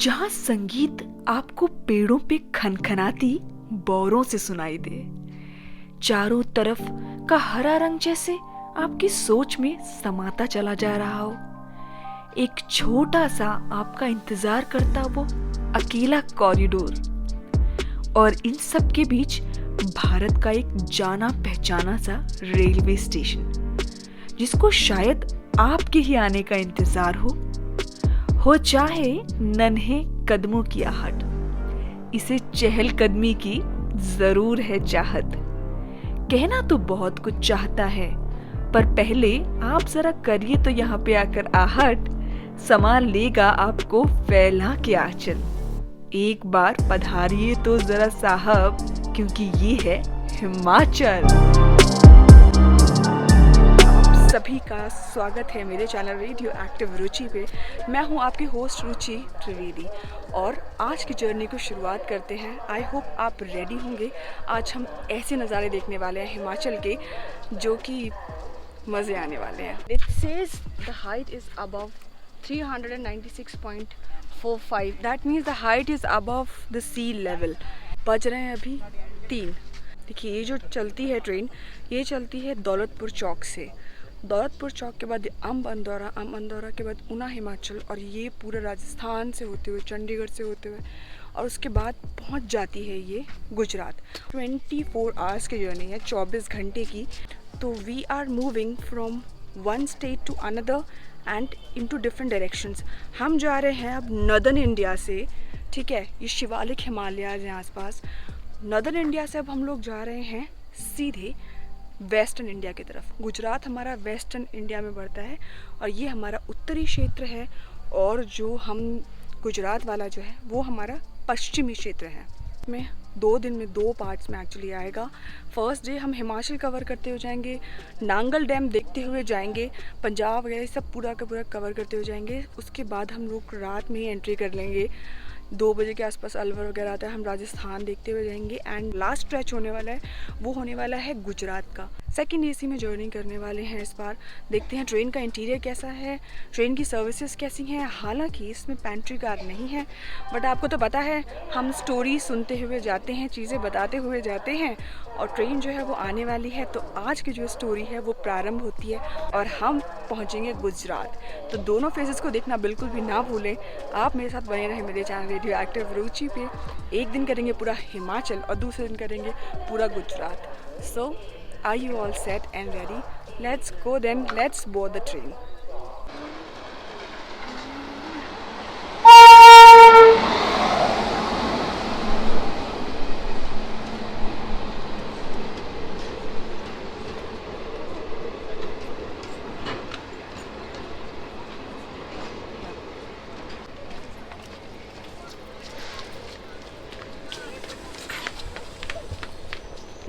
जहाँ संगीत आपको पेड़ों पे खनखनाती बौरों से सुनाई दे, चारों तरफ का हरा रंग जैसे आपकी सोच में समाता चला जा रहा हो, एक छोटा सा आपका इंतजार करता वो अकेला कॉरिडोर, और इन सब के बीच भारत का एक जाना पहचाना सा रेलवे स्टेशन जिसको शायद आपके ही आने का इंतजार हो चाहे नन्हे कदमों की आहट, इसे चहलकदमी की जरूर है चाहत। कहना तो बहुत कुछ चाहता है, पर पहले आप जरा करिए तो यहाँ पे आकर आहट, संभाल लेगा आपको फैला के आंचल। एक बार पधारिए तो जरा साहब, क्योंकि ये है हिमाचल। सभी का स्वागत है मेरे चैनल रेडियो एक्टिव रुचि पे। मैं हूं आपकी होस्ट रुचि त्रिवेदी और आज की जर्नी को शुरुआत करते हैं। आई होप आप रेडी होंगे। आज हम ऐसे नज़ारे देखने वाले हैं हिमाचल के जो कि मज़े आने वाले हैं। It says the height is above 396.45, that means the height is above the sea level. बज रहे हैं अभी 3। देखिए ये जो चलती है ट्रेन, ये चलती है दौलतपुर चौक से। दौलतपुर चौक के बाद अम्ब अंदौरा के बाद ऊना हिमाचल, और ये पूरे राजस्थान से होते हुए चंडीगढ़ से होते हुए और उसके बाद पहुंच जाती है ये गुजरात। 24 आवर्स की जर्नी है, 24 घंटे की। तो we are moving from one state to another and into different directions. हम जा रहे हैं अब नॉर्दर्न इंडिया से, ठीक है, ये शिवालिक हिमालयाज हैं आसपास। नॉर्दर्न इंडिया से अब हम लोग जा रहे हैं सीधे वेस्टर्न इंडिया की तरफ। गुजरात हमारा वेस्टर्न इंडिया में पड़ता है और ये हमारा उत्तरी क्षेत्र है, और जो हम गुजरात वाला जो है वो हमारा पश्चिमी क्षेत्र है। में 2 दिन में 2 पार्ट्स में एक्चुअली आएगा। फर्स्ट डे हम हिमाचल कवर करते हुए जाएंगे, नांगल डैम देखते हुए जाएंगे, पंजाब वगैरह सब पूरा का पूरा कवर करते हुए जाएंगे। उसके बाद हम लोग रात में ही एंट्री कर लेंगे, 2 बजे के आसपास अलवर वगैरह आता है, हम राजस्थान देखते हुए जाएंगे। एंड लास्ट स्ट्रेच होने वाला है वो होने वाला है गुजरात का। सेकंड एसी में जर्नी करने वाले हैं इस बार। देखते हैं ट्रेन का इंटीरियर कैसा है, ट्रेन की सर्विसेज कैसी हैं। हालांकि इसमें पेंट्री कार नहीं है, बट आपको तो पता है हम स्टोरी सुनते हुए जाते हैं, चीज़ें बताते हुए जाते हैं, और ट्रेन जो है वो आने वाली है। तो आज की जो स्टोरी है वो प्रारंभ होती है और हम पहुँचेंगे गुजरात। तो दोनों फेजेस को देखना बिल्कुल भी ना भूलें। आप मेरे साथ बने रहें मेरे चैनल रेडियो एक्टिव रुचि पे। एक दिन करेंगे पूरा हिमाचल और दूसरे दिन करेंगे पूरा गुजरात। सो are you all set and ready? Let's go then, let's board the train.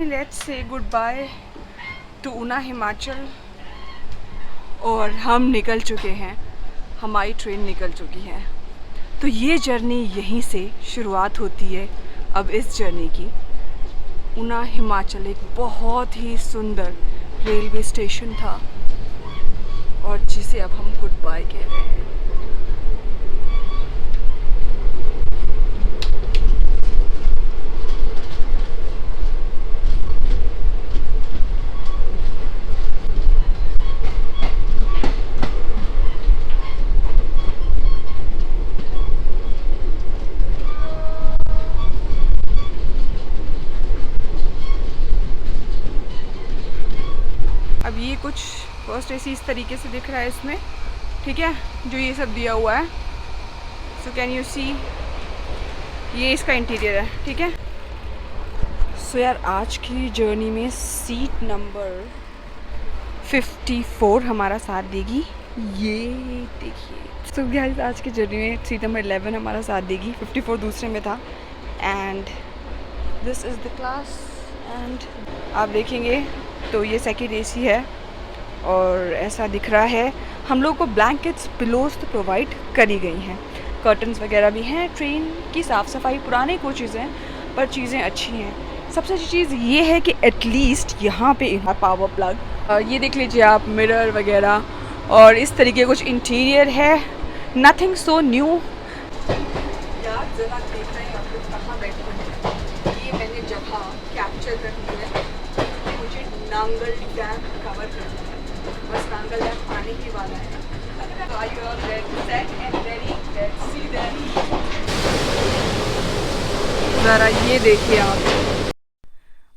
Let's say goodbye to Una Himachal, और हम निकल चुके हैं, हमारी ट्रेन निकल चुकी है। तो ये जर्नी यहीं से शुरुआत होती है अब इस जर्नी की। ऊना हिमाचल एक बहुत ही सुंदर रेलवे स्टेशन था और जिसे अब हम गुड बाय कह रहे हैं। अब ये कुछ फर्स्ट एसी इस तरीके से दिख रहा है इसमें, ठीक है, जो ये सब दिया हुआ है। सो कैन यू सी, ये इसका इंटीरियर है, ठीक है। सो यार आज की जर्नी में सीट नंबर 54 हमारा साथ देगी, ये देखिए। सो गाइस आज की जर्नी में सीट नंबर 11 हमारा साथ देगी, 54 दूसरे में था। And this is the class, and आप देखेंगे तो ये सेकेंड एसी है और ऐसा दिख रहा है। हम लोग को ब्लैंकेट्स, पिलोज तो प्रोवाइड करी गई हैं, कर्टन्स वगैरह भी हैं। ट्रेन की साफ़ सफाई पुराने कोचेज़ हैं पर चीज़ें अच्छी हैं। सबसे अच्छी चीज़ ये है कि एटलीस्ट यहाँ पे पावर प्लग, ये देख लीजिए आप, मिरर वगैरह, और इस तरीके कुछ इंटीरियर है। नथिंग सो न्यू, मंजर आप देख रहे हैं आप लोग कहाँ बैठे हैं, ये मैंने जगह कैप्चर करनी है। मुझे नांगल डैम कवर करना है, बस नांगल डैम आने ही वाला है। Are you all ready, set and ready? Let's see that. ज़रा ये देखिए आप,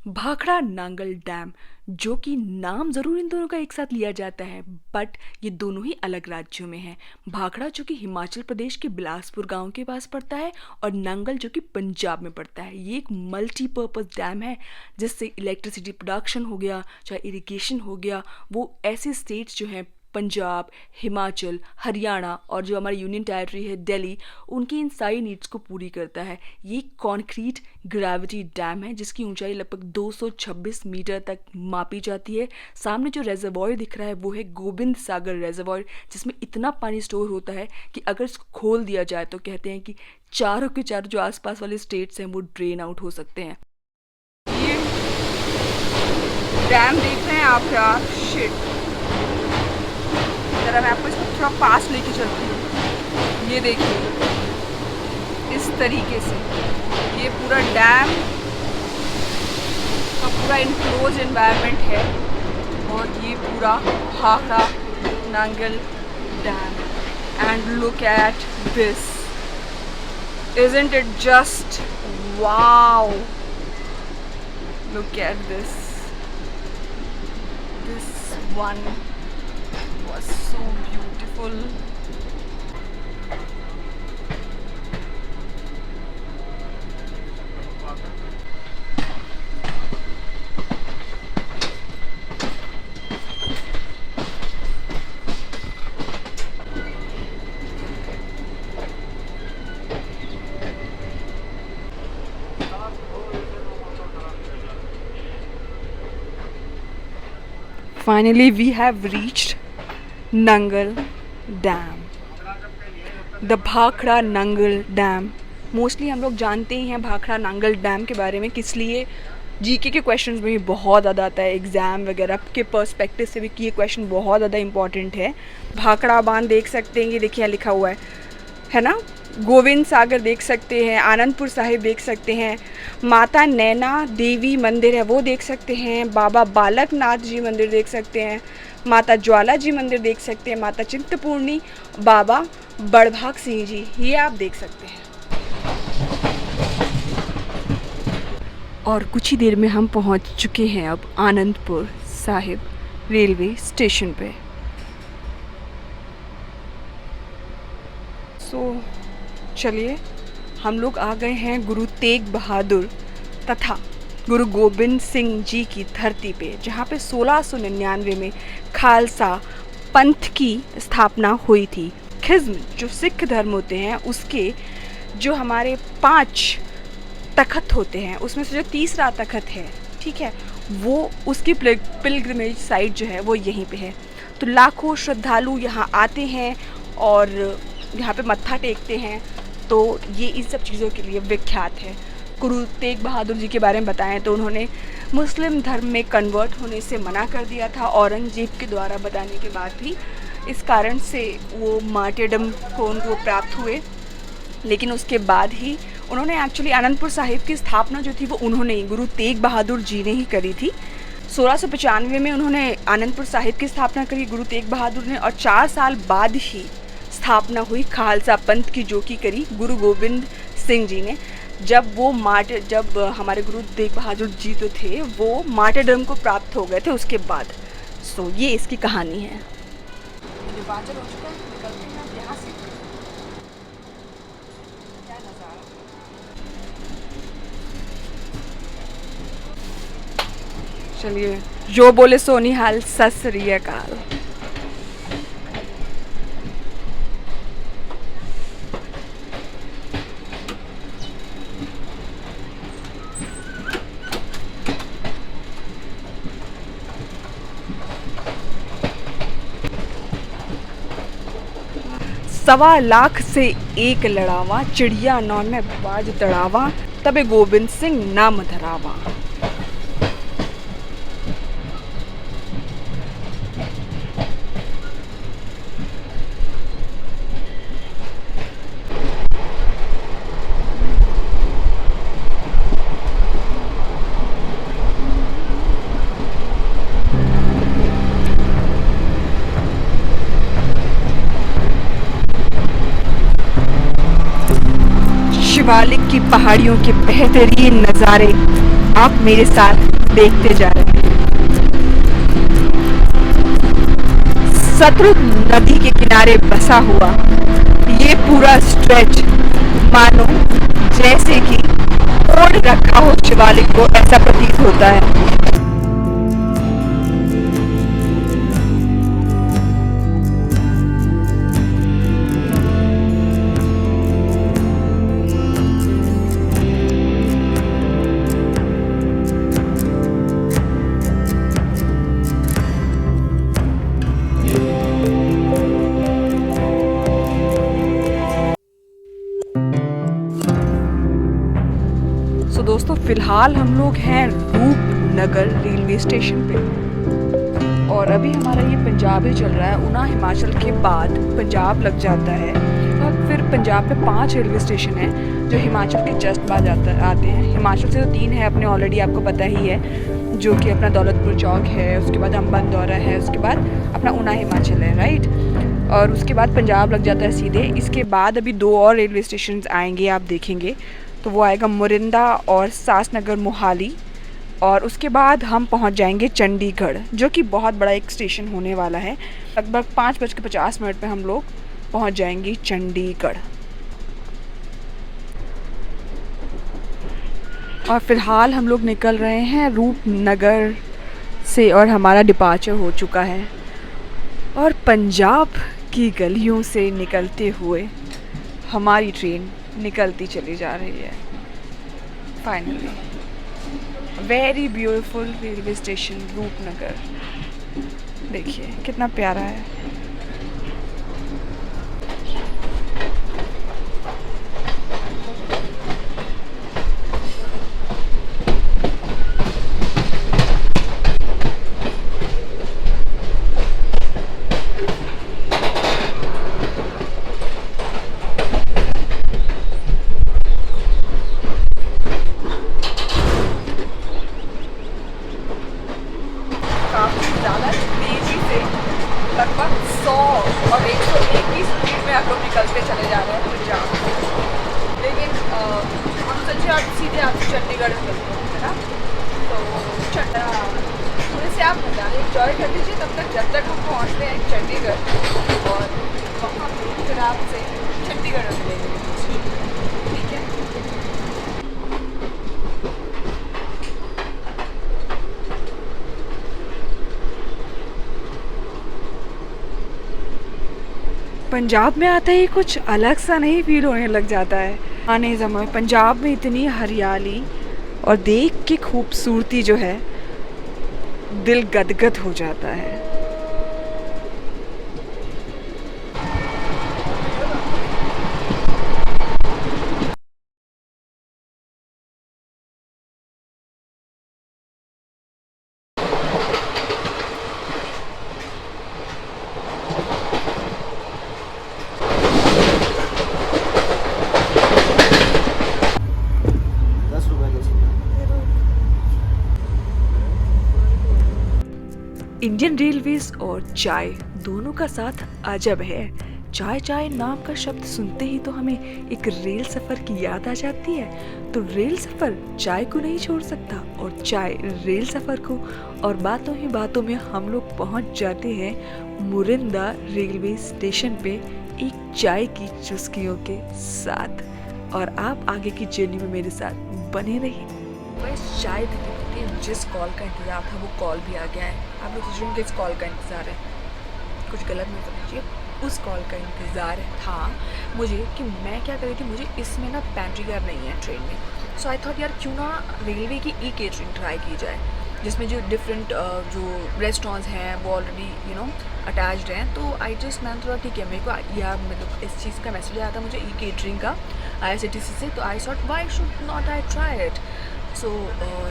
भाखड़ा नांगल डैम, जो कि नाम ज़रूर इन दोनों का एक साथ लिया जाता है, बट ये दोनों ही अलग राज्यों में है। भाखड़ा जो कि हिमाचल प्रदेश के बिलासपुर गांव के पास पड़ता है और नांगल जो कि पंजाब में पड़ता है। ये एक मल्टीपर्पज़ डैम है जिससे इलेक्ट्रिसिटी प्रोडक्शन हो गया, चाहे इरिगेशन हो गया, वो ऐसे स्टेट्स जो हैं पंजाब, हिमाचल, हरियाणा और जो हमारी यूनियन टेरिटरी है दिल्ली, उनकी इन सारी नीड्स को पूरी करता है। ये कॉन्क्रीट ग्रेविटी डैम है जिसकी ऊंचाई लगभग 226 मीटर तक मापी जाती है। सामने जो रेजर्वॉयर दिख रहा है वो है गोविंद सागर रेजर्वॉयर, जिसमें इतना पानी स्टोर होता है कि अगर इसको खोल दिया जाए तो कहते हैं कि चारों के चारों जो आसपास वाले स्टेट्स हैं वो ड्रेन आउट हो सकते हैं। ये डैम देख रहे हैं आप यार, शिट। जरा मैं आपको इसको थोड़ा पास लेके चलती हूँ। ये देखिए इस तरीके से ये पूरा डैम का पूरा इनक्लोज एनवायरनमेंट है और ये पूरा Bhakra Nangal dam. And look at this, isn't it just wow? Look at this one was so beautiful. Finally we have reached Nangal Dam, the Bhakra Nangal dam. Mostly हम लोग जानते ही हैं भाखड़ा नांगल डैम के बारे में, किस लिए जीके के क्वेश्चंस में भी बहुत ज़्यादा आता है, एग्ज़ाम वगैरह के पर्सपेक्टिव से भी कि ये क्वेश्चन बहुत ज़्यादा इंपॉर्टेंट है। भाखड़ा बांध देख सकते हैं, ये देखिए यहाँ लिखा हुआ है ना। गोविंद सागर देख सकते हैं, आनंदपुर साहिब देख सकते हैं, माता नैना देवी मंदिर है वो देख सकते हैं, बाबा बालकनाथ जी मंदिर देख सकते हैं, माता ज्वाला जी मंदिर देख सकते हैं, माता चिंतपूर्णी, बाबा बड़भाग सिंह जी, ये आप देख सकते हैं। और कुछ ही देर में हम पहुंच चुके हैं अब आनंदपुर साहिब रेलवे स्टेशन पे। चलिए हम लोग आ गए हैं गुरु तेग बहादुर तथा गुरु गोबिंद सिंह जी की धरती पे, जहाँ पे 1699 में खालसा पंथ की स्थापना हुई थी। खिज्म जो सिख धर्म होते हैं उसके जो हमारे 5 तख्त होते हैं उसमें से जो तीसरा तख्त है, ठीक है, वो उसकी पिलग्रिमेज साइट जो है वो यहीं पे है। तो लाखों श्रद्धालु यहाँ आते हैं और यहाँ पे मत्था टेकते हैं। तो ये इन सब चीज़ों के लिए विख्यात है। गुरु तेग बहादुर जी के बारे में बताएं तो उन्होंने मुस्लिम धर्म में कन्वर्ट होने से मना कर दिया था औरंगजेब के द्वारा बताने के बाद भी। इस कारण से वो मार्टेडम को उनको प्राप्त हुए, लेकिन उसके बाद ही उन्होंने एक्चुअली आनंदपुर साहिब की स्थापना जो थी वो उन्होंने ही, गुरु तेग बहादुर जी ने ही करी थी। 1695 में उन्होंने आनंदपुर साहिब की स्थापना करी गुरु तेग बहादुर ने, और 4 साल बाद ही स्थापना हुई खालसा पंथ की, जो कि करी गुरु गोबिंद सिंह जी ने। जब हमारे गुरु तेग बहादुर जी तो थे वो मार्टरडम को प्राप्त हो गए थे उसके बाद। सो ये इसकी कहानी है। निर्वाचन हो चुका है, निकलते हैं यहाँ से। क्या नज़ारा, चलिए जो बोले सो निहाल, सत श्री अकाल। सवा लाख से एक लड़ावा, चिड़िया नौ में बाज तड़ावा, तबे गोबिंद सिंह नाम धरावा। शिवालिक की पहाड़ियों के बेहतरीन नज़ारे आप मेरे साथ देखते जा रहे हैं। सतलुज नदी के किनारे बसा हुआ ये पूरा स्ट्रेच मानो जैसे कि ओढ़ रखा हो शिवालिक को, ऐसा प्रतीत होता है। दोस्तों फ़िलहाल हम लोग हैं रूपनगर रेलवे स्टेशन पे और अभी हमारा ये पंजाब ही चल रहा है। ऊना हिमाचल के बाद पंजाब लग जाता है और फिर पंजाब में 5 रेलवे स्टेशन हैं जो हिमाचल के जस्ट बाद आते हैं। हिमाचल से तो 3 है अपने, ऑलरेडी आपको पता ही है, जो कि अपना दौलतपुर चौक है, उसके बाद अम्बन दौरा है, उसके बाद अपना ऊना हिमाचल है, राइट। और उसके बाद पंजाब लग जाता है सीधे। इसके बाद अभी 2 और रेलवे स्टेशन आएंगे, आप देखेंगे, तो वो आएगा मोरिंदा और सासनगर मोहाली, और उसके बाद हम पहुंच जाएंगे चंडीगढ़, जो कि बहुत बड़ा एक स्टेशन होने वाला है। लगभग 5:50 पे हम लोग पहुंच जाएंगे चंडीगढ़। और फ़िलहाल हम लोग निकल रहे हैं रूपनगर से और हमारा डिपार्चर हो चुका है। और पंजाब की गलियों से निकलते हुए हमारी ट्रेन निकलती चली जा रही है। Finally very beautiful railway station Rupnagar, देखिए कितना प्यारा है। लगभग 100 और 101 की स्पीड में आप लोग निकलते चले जा रहे हैं पंजाब। लेकिन हम सोचे आप सीधे आपसे चंडीगढ़ निकलते हैं, है ना। तो थोड़े से आप नज़ारे इंजॉय कर लीजिए तब तक, जब तक हम पहुँचते हैं चंडीगढ़, और वहाँ फिर आपसे चंडीगढ़ में मिलेंगे, ठीक है। पंजाब में आता ही कुछ अलग सा नहीं फील होने लग जाता है। आने समय पंजाब में इतनी हरियाली और देख के खूबसूरती जो है दिल गदगद हो जाता है। इंडियन रेलवेज और चाय दोनों का साथ अजब है। चाय चाय नाम का शब्द सुनते ही तो हमें एक रेल सफ़र की याद आ जाती है, तो रेल सफ़र चाय को नहीं छोड़ सकता और चाय रेल सफ़र को। और बातों ही बातों में हम लोग पहुंच जाते हैं मोरिंदा रेलवे स्टेशन पे एक चाय की चुस्कियों के साथ। और आप आगे की जर्नी में मेरे साथ बने रहिए। बस चाय जिस कॉल का इंतज़ार था वो कॉल भी आ गया है। आप लोग सोच रहे हैं कि इस कॉल का इंतज़ार है, कुछ गलत नहीं समझिए, उस कॉल का इंतज़ार था मुझे कि मैं क्या कर रही थी, मुझे इसमें ना पैंट्री कार नहीं है ट्रेन में। सो आई थॉट यार क्यों ना रेलवे की ई केटरिंग ट्राई की जाए, जिसमें जो डिफरेंट जो रेस्टोरेंट्स हैं वो ऑलरेडी अटैच्ड हैं। तो आई जस्ट मैंने थोड़ा ठीक है, मेरे को यार मतलब इस चीज़ का मैसेज आया था मुझे ई केटरिंग का IRCTC से, तो I thought why should not I try it, so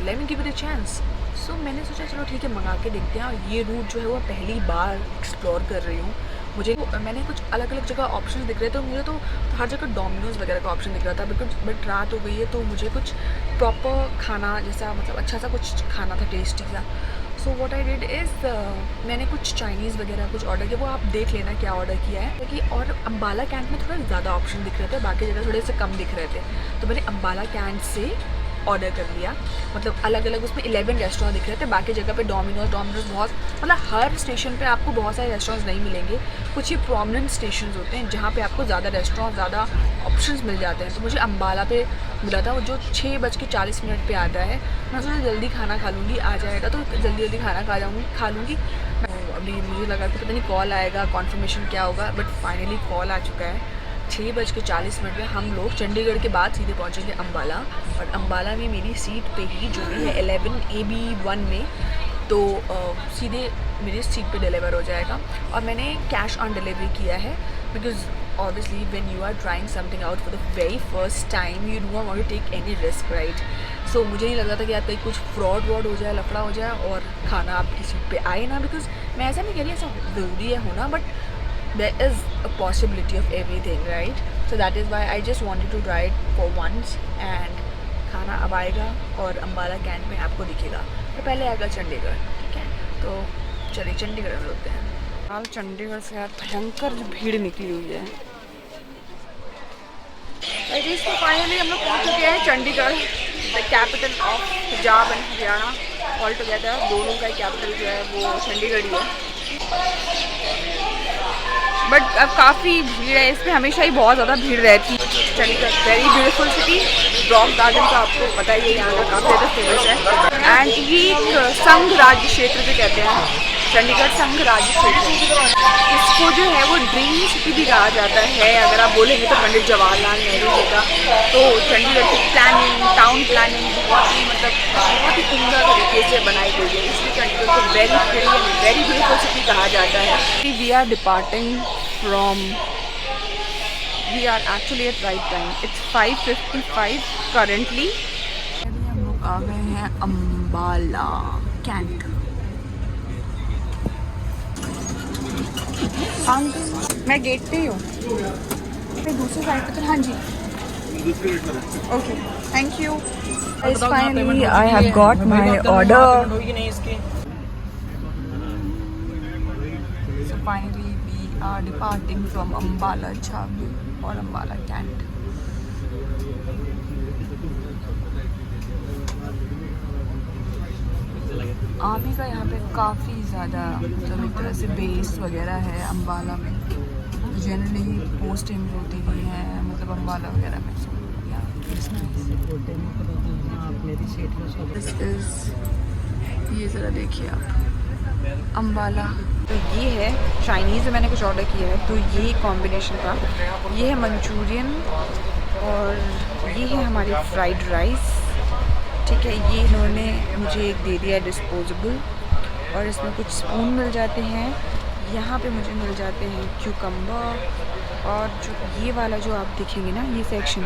let me give it a chance. So मैंने सोचा चलो ठीक है मंगा के देखते हैं। और ये रूट जो है वो पहली बार एक्सप्लोर कर रही हूँ। मुझे मैंने कुछ अलग अलग जगह ऑप्शन दिख रहे थे, तो मुझे तो हर जगह डोमिनोज़ वगैरह का ऑप्शन दिख रहा था, बिकॉज बट रात हो गई है तो मुझे कुछ प्रॉपर खाना जैसा मतलब अच्छा सा कुछ खाना था, टेस्टी सा। So what I did is मैंने कुछ चाइनीज़ वगैरह कुछ ऑर्डर किया, वो आप देख लेना क्या ऑर्डर किया है, क्योंकि और अम्बाला कैंट में थोड़ा ज़्यादा ऑप्शन दिख रहे थे, बाकी जगह थोड़े से कम दिख रहे थे, तो मैंने अम्बाला कैंट से ऑर्डर कर लिया। मतलब अलग अलग उसमें 11 रेस्टोरेंट दिख रहे थे, बाकी जगह पे डोमिनोज बहुत, मतलब हर स्टेशन पे आपको बहुत सारे रेस्टोरेंट्स नहीं मिलेंगे, कुछ ही प्रोमिनेंट स्टेशन होते हैं जहाँ पे आपको ज़्यादा रेस्टोरेंट ज़्यादा ऑप्शंस मिल जाते हैं। तो मुझे अम्बाला पे मिला था, वो जो 6:40 पे आता है। मैं सोचा जल्दी खाना खा लूँगी, आ जाएगा तो जल्दी खाना खा लूँगी। अभी मुझे लगा कि पता नहीं कॉल आएगा, कॉन्फर्मेशन क्या होगा, बट फाइनली कॉल आ चुका है। 6:40 में हम लोग चंडीगढ़ के बाद सीधे पहुंचेंगे अम्बाला, और अम्बाला में मेरी सीट पे ही जो भी है 11AB1 में, तो सीधे मेरी सीट पे डिलीवर हो जाएगा। और मैंने कैश ऑन डिलीवरी किया है, because obviously when you are trying something out for the very first time you do not want to take any risk, right. So मुझे नहीं लग रहा था कि यार कहीं कुछ फ्रॉड हो जाए, लफड़ा हो जाए और खाना आपकी सीट पे आए ना, बिकॉज मैं ऐसा नहीं कह रही ऐसा ज़रूरी है होना, but there is a possibility of everything, right? So that is why I just wanted to try it for once, and खाना अब आएगा और अम्बाला कैंट में आपको दिखेगा, तो पहले आएगा चंडीगढ़, ठीक है। तो चलिए चंडीगढ़ में होते हैं। हाल चंडीगढ़ से यार भयंकर भीड़ निकली हुई है। तो फाइनली हम लोग पहुँच चुके हैं Chandigarh, the capital of Punjab and Haryana all together. दोनों का कैपिटल जो है वो चंडीगढ़ ही है, बट अब काफ़ी भीड़ है इसमें, हमेशा ही बहुत ज़्यादा भीड़ रहती है। Chandigarh very beautiful city, rock garden का आपको पता ही है, यहाँ का काफ़ी ज़्यादा फेमस है। एंड ये एक संघ राज्य क्षेत्र भी कहते हैं, चंडीगढ़ संघ राज्य क्षेत्र। इसको जो है वो ड्रीम सिटी भी कहा जाता है, अगर आप बोलेंगे तो पंडित जवाहरलाल नेहरू जी का। तो चंडीगढ़ की प्लानिंग, टाउन प्लानिंग बहुत ही उम्दा तरीके से बनाई गई है, इसलिए चंडीगढ़ को very pretty and very beautiful city कहा जाता है। We are departing from, we are actually at right time, it's 5:55 currently. हम लोग आ गए हैं अम्बाला कैंट। मैं गेट पे ही हूँ, फिर दूसरी साइड पे तो। हाँ जी, okay, thank you. Finally, I have got my order. So finally, we are departing from Ambala Chhavli or Ambala Cant. आमी का यहाँ पे काफ़ी ज़्यादा मतलब एक तरह से बेस वगैरह है अम्बाला में, जनरली पोस्टिंग होती भी है मतलब अम्बाला वगैरह में। दिस इज़, ये ज़रा देखिए आप, अम्बाला। तो ये है चाइनीज़ में मैंने कुछ ऑर्डर किया है, तो ये कॉम्बिनेशन का, ये है मंचूरियन और ये है हमारी फ्राइड राइस, ठीक है। ये इन्होंने मुझे एक दे दिया डिस्पोजेबल, और इसमें कुछ स्पून मिल जाते हैं। यहाँ पे मुझे मिल जाते हैं क्यूकम्बर, और जो ये वाला जो आप देखेंगे ना, ये सेक्शन,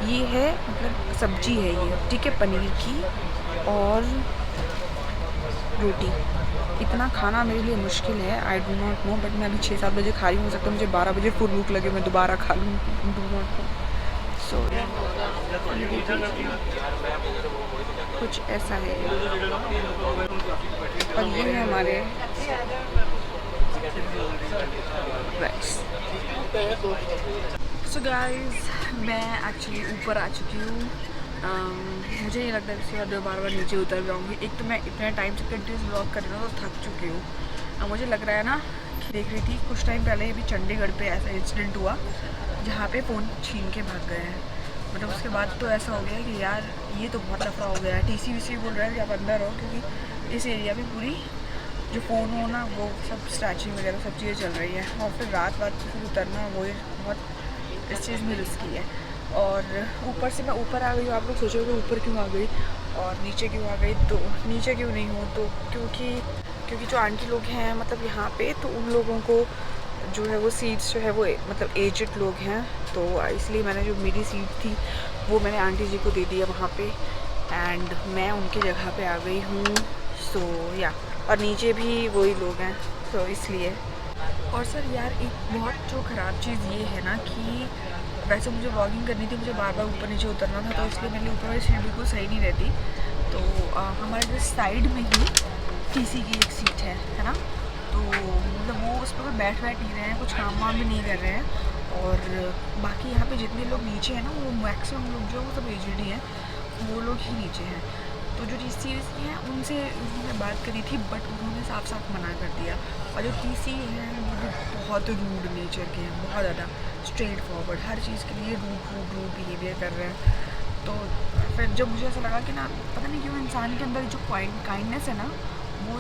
ये है मतलब सब्जी है ये, ठीक है, पनीर की और रोटी। इतना खाना मेरे लिए मुश्किल है, I do not know, but मैं अभी 6-7 बजे खा रही हूँ, हो सकता है मुझे 12 बजे फुल भूख लगे, मैं दोबारा खा लूँ, डू नॉट नो। सो कुछ ऐसा है, और ये है हमारे राइस। सो गाइस, मैं एक्चुअली ऊपर आ चुकी हूँ। मुझे नहीं लगता इसके बाद बार नीचे उतर जाऊँगी। एक तो मैं इतने टाइम से कंटिन्यूस ब्लॉग कर रही हूँ तो थक चुकी हूँ। अब मुझे लग रहा है ना कि देख रही थी कुछ टाइम पहले अभी चंडीगढ़ पे ऐसा इंसिडेंट हुआ जहाँ पे फ़ोन छीन के भाग गए हैं। मतलब उसके बाद तो ऐसा हो गया कि यार ये तो बहुत लफड़ा हो गया है। TC बोल रहा है कि आप अंदर हो, क्योंकि इस एरिया में पूरी जो फ़ोन हो ना वो सब स्ट्रैचिंग वगैरह सब चीज़ें चल रही हैं, और फिर रात फिर उतरना वो बहुत इस चीज़ में रिस्की है। और ऊपर से मैं ऊपर आ गई हूँ, आप लोग सोचोगे ऊपर क्यों आ गई और नीचे क्यों आ गई, तो नीचे क्यों नहीं हूँ, तो क्योंकि जो आंटी लोग हैं मतलब यहाँ पे, तो उन लोगों को जो है वो सीट्स जो है वो मतलब एजड लोग हैं, तो इसलिए मैंने जो मेरी सीट थी वो मैंने आंटी जी को दे दिया वहाँ पे, एंड मैं उनकी जगह पे आ गई हूँ। सो या, और नीचे भी वही लोग हैं, तो इसलिए। और सर यार एक बहुत जो ख़राब चीज़ ये है ना कि वैसे मुझे व्लॉगिंग करनी थी, मुझे बार बार ऊपर नीचे उतरना था, तो इसलिए मेरे ऊपर वाली सीट बिल्कुल सही नहीं रहती। तो हमारे जो साइड में ही टीसी की एक सीट है ना, तो मतलब वो उस पर बैठ नहीं रहे हैं, कुछ काम वाम भी नहीं कर रहे हैं। और बाकी यहाँ पे जितने लोग नीचे हैं ना, वो मैक्सिमम लोग जो वो सब एजेड ही हैं, वो लोग ही नीचे हैं। तो जो टीसी हैं उनसे उन्होंने बात करी थी, बट उन्होंने साफ साफ मना कर दिया। और जो टीसी हैं वो बहुत रूड नेचर के हैं, बहुत ज़्यादा स्ट्रेट फॉरवर्ड, हर चीज़ के लिए रूड बिहेवियर कर रहे हैं। तो फिर जब मुझे ऐसा लगा कि ना, पता नहीं क्यों इंसान के अंदर जो काइंडनेस है ना, वो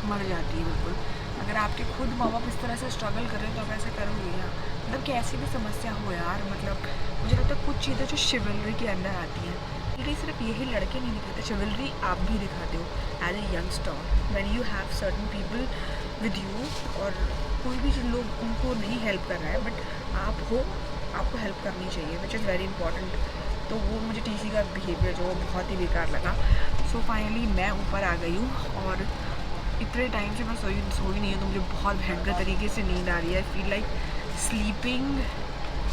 मर जाती है बिल्कुल। अगर आपके खुद माँ बाप इस तरह से स्ट्रगल कर रहे हैं तो आप ऐसे करोगे यार, मतलब कैसी भी समस्या हो यार। मतलब मुझे लगता है कुछ चीज़ें जो शिवलरी के अंदर आती हैं, चिवलरी सिर्फ यही लड़के नहीं दिखाते, चिवलरी आप भी दिखाते हो as a youngster when you have certain people with you. और कोई भी लोग उनको नहीं हेल्प कर रहा है, बट आप हो, आपको हेल्प करनी चाहिए, विच इज़ वेरी इंपॉर्टेंट। तो वो मुझे टीसी का बिहेवियर जो बहुत ही बेकार लगा। सो फाइनली मैं ऊपर आ गई हूँ, और इतने टाइम से मैं सोई नहीं हूँ, तो मुझे बहुत भयंकर तरीके से नींद आ रही है। आई फील लाइक स्लीपिंग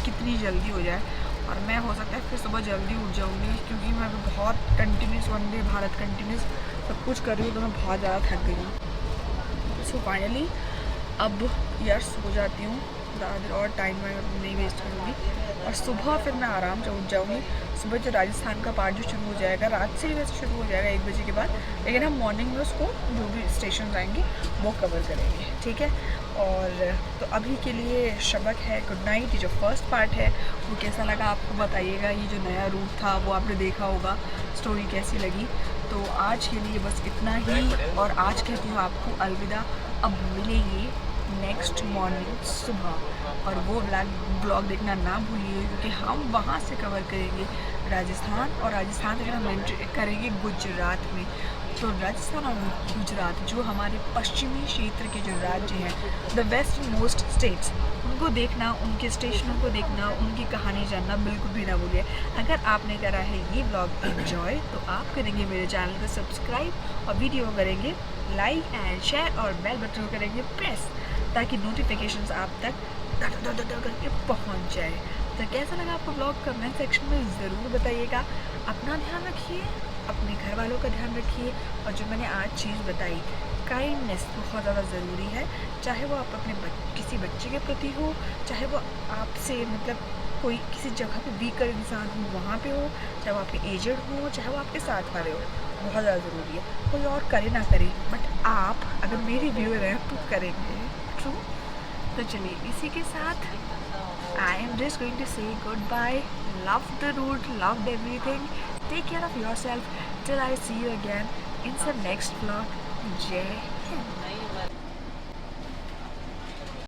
कितनी जल्दी हो जाए, और मैं हो सकता है फिर सुबह जल्दी उठ जाऊँगी, क्योंकि मैं बहुत कंटिन्यूस वंदे भारत कंटिन्यूस सब कुछ कर रही हूँ, तो मैं बहुत ज़्यादा थक गई हूँ। सो फाइनली अब यार सो जाती हूँ, ज़्यादा देर और टाइम मैं नहीं वेस्ट करूँगी, और सुबह फिर मैं आराम से उठ जाऊँगी। सुबह जो राजस्थान का पार्ट जो शुरू हो जाएगा, रात से ही वैसे शुरू हो जाएगा 1 बजे के बाद, लेकिन हम मॉर्निंग में उसको जो भी स्टेशन आएंगे वो कवर करेंगे, ठीक है। और तो अभी के लिए शबक है, गुड नाइट। ये जो फर्स्ट पार्ट है वो कैसा लगा आपको बताइएगा, ये जो नया रूट था वो आपने देखा होगा, स्टोरी कैसी लगी। तो आज के लिए बस इतना ही, और आज कहती हूँ आपको अलविदा। अब मिलेंगे नेक्स्ट मॉर्निंग सुबह, और वो ब्लॉग देखना ना भूलिए, क्योंकि हम वहाँ से कवर करेंगे राजस्थान, और राजस्थान से हम एंट्री करेंगे गुजरात में। तो राजस्थान और गुजरात जो हमारे पश्चिमी क्षेत्र के जो राज्य हैं, द वेस्ट मोस्ट स्टेट्स, उनको देखना, उनके स्टेशनों को देखना, उनकी कहानी जानना बिल्कुल भी ना भूलिए। अगर आपने करा है ये ब्लॉग एंजॉय, तो आप करेंगे मेरे चैनल को सब्सक्राइब, और वीडियो करेंगे लाइक एंड शेयर, और बेल बटन करेंगे प्रेस, ताकि नोटिफिकेशंस आप तक करके पहुंच जाए। तो कैसा लगा आपको ब्लॉग, कमेंट सेक्शन में ज़रूर बताइएगा। अपना ध्यान रखिए, अपने घर वालों का ध्यान रखिए, और जो मैंने आज चीज़ बताई, काइंडनेस बहुत ज़्यादा ज़रूरी है, चाहे वो आप अपने किसी बच्चे के प्रति हो, चाहे वो आपसे मतलब कोई किसी जगह पे वीकर इंसान हो वहाँ पे हो, चाहे वो आपके एजेड हो, चाहे वो आपके साथ वाले हो, बहुत ज़्यादा ज़रूरी है। कोई और करे ना करे, बट आप अगर मेरी व्यूअर हैं तो करेंगे, ट्रू। तो चलिए इसी के साथ I am just going to say goodbye. Love the route, loved everything. Take care of yourself till I see you again in some next vlog. Jai Hind.